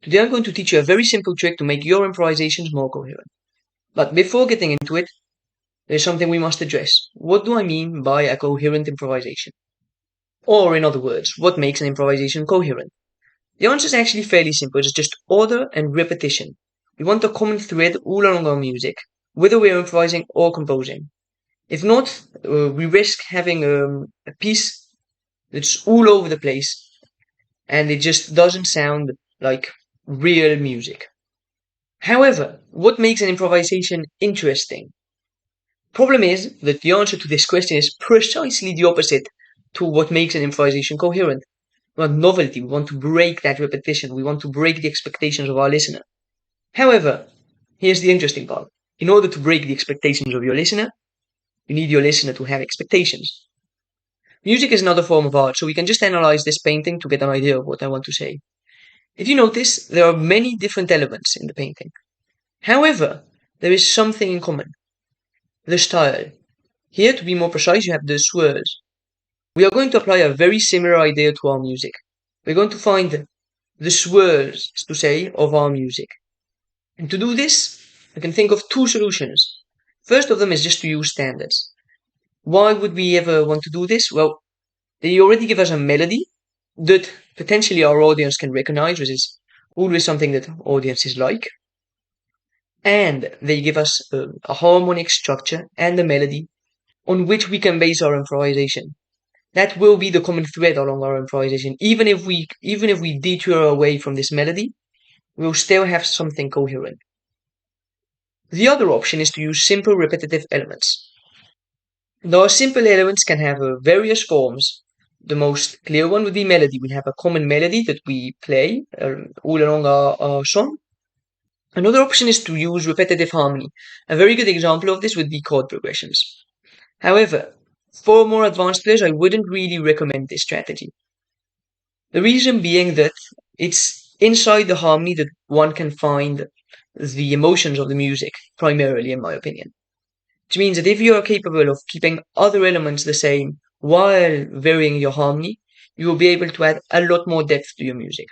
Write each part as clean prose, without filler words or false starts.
Today I'm going to teach you a very simple trick to make your improvisations more coherent. But before getting into it, there's something we must address. What do I mean by a coherent improvisation? Or in other words, what makes an improvisation coherent? The answer is actually fairly simple. It's just order and repetition. We want a common thread all along our music, whether we're improvising or composing. If not, we risk having a piece that's all over the place and it just doesn't sound like real music. However, what makes an improvisation interesting? Problem is that the answer to this question is precisely the opposite to what makes an improvisation coherent. We want novelty, we want to break that repetition, we want to break the expectations of our listener. However, here's the interesting part. In order to break the expectations of your listener, you need your listener to have expectations. Music is another form of art, so we can just analyze this painting to get an idea of what I want to say. If you notice, there are many different elements in the painting. However, there is something in common. The style. Here, to be more precise, you have the swirls. We are going to apply a very similar idea to our music. We're going to find the swirls, to say, of our music. And to do this, I can think of two solutions. First of them is just to use standards. Why would we ever want to do this? Well, they already give us a melody that potentially our audience can recognize, which is always something that audiences like. And they give us a harmonic structure and a melody on which we can base our improvisation. That will be the common thread along our improvisation. Even if we detour away from this melody, we'll still have something coherent. The other option is to use simple repetitive elements. Those simple elements can have various forms. The most clear one would be melody. We have a common melody that we play all along our song. Another option is to use repetitive harmony. A very good example of this would be chord progressions. However, for more advanced players, I wouldn't really recommend this strategy. The reason being that it's inside the harmony that one can find the emotions of the music, primarily, in my opinion. Which means that if you are capable of keeping other elements the same while varying your harmony, you will be able to add a lot more depth to your music.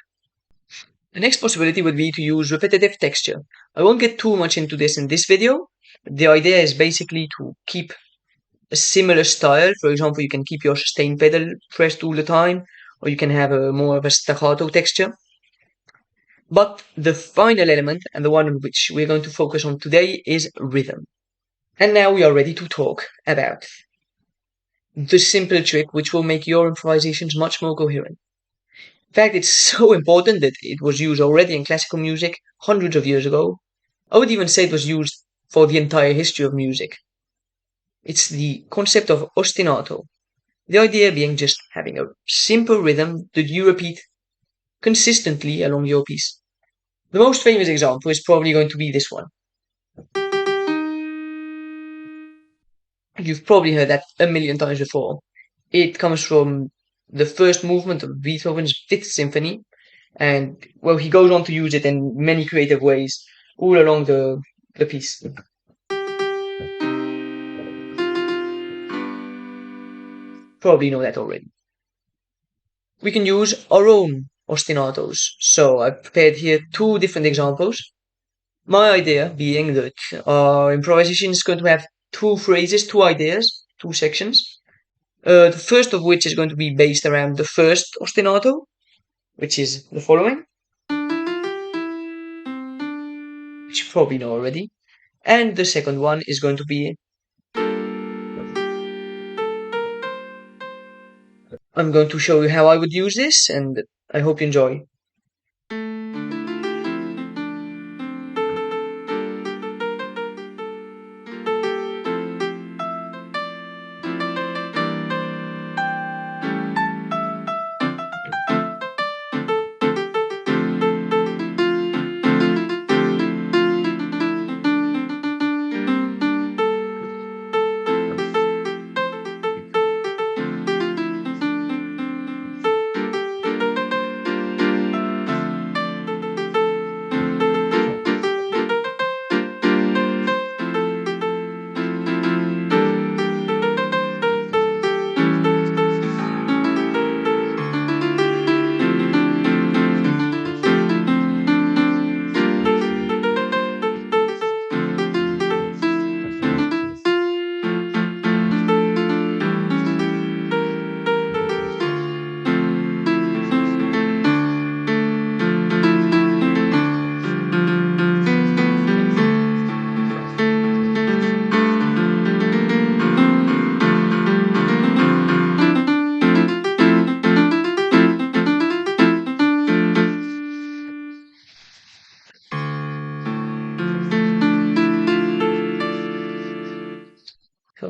The next possibility would be to use repetitive texture. I won't get too much into this in this video. The idea is basically to keep a similar style. For example, you can keep your sustain pedal pressed all the time, or you can have a more of a staccato texture. But the final element, and the one which we're going to focus on today, is rhythm. And now we are ready to talk about the simple trick which will make your improvisations much more coherent. In fact, it's so important that it was used already in classical music hundreds of years ago. I would even say it was used for the entire history of music. It's the concept of ostinato. The idea being just having a simple rhythm that you repeat consistently along your piece. The most famous example is probably going to be this one. You've probably heard that a million times before. It comes from the first movement of Beethoven's Fifth Symphony, and well, he goes on to use it in many creative ways all along the piece. Probably know that already. We can use our own ostinatos. So I've prepared here two different examples. My idea being that our improvisation is going to have two phrases, two ideas, two sections. The first of which is going to be based around the first ostinato, which is the following, which you probably know already. And the second one is going to be, I'm going to show you how I would use this, and I hope you enjoy.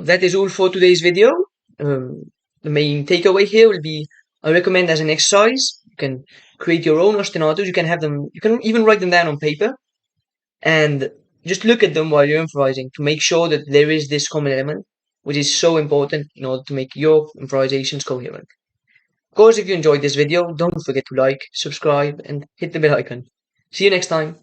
that is all for today's video. The main takeaway here will be I recommend as an exercise. You can create your own ostinatos. You can have them. You can even write them down on paper and just look at them while you're improvising to make sure that there is this common element, which is so important in order to make your improvisations coherent. Of course, if you enjoyed this video, don't forget to like, subscribe, and hit the bell icon. See you next time.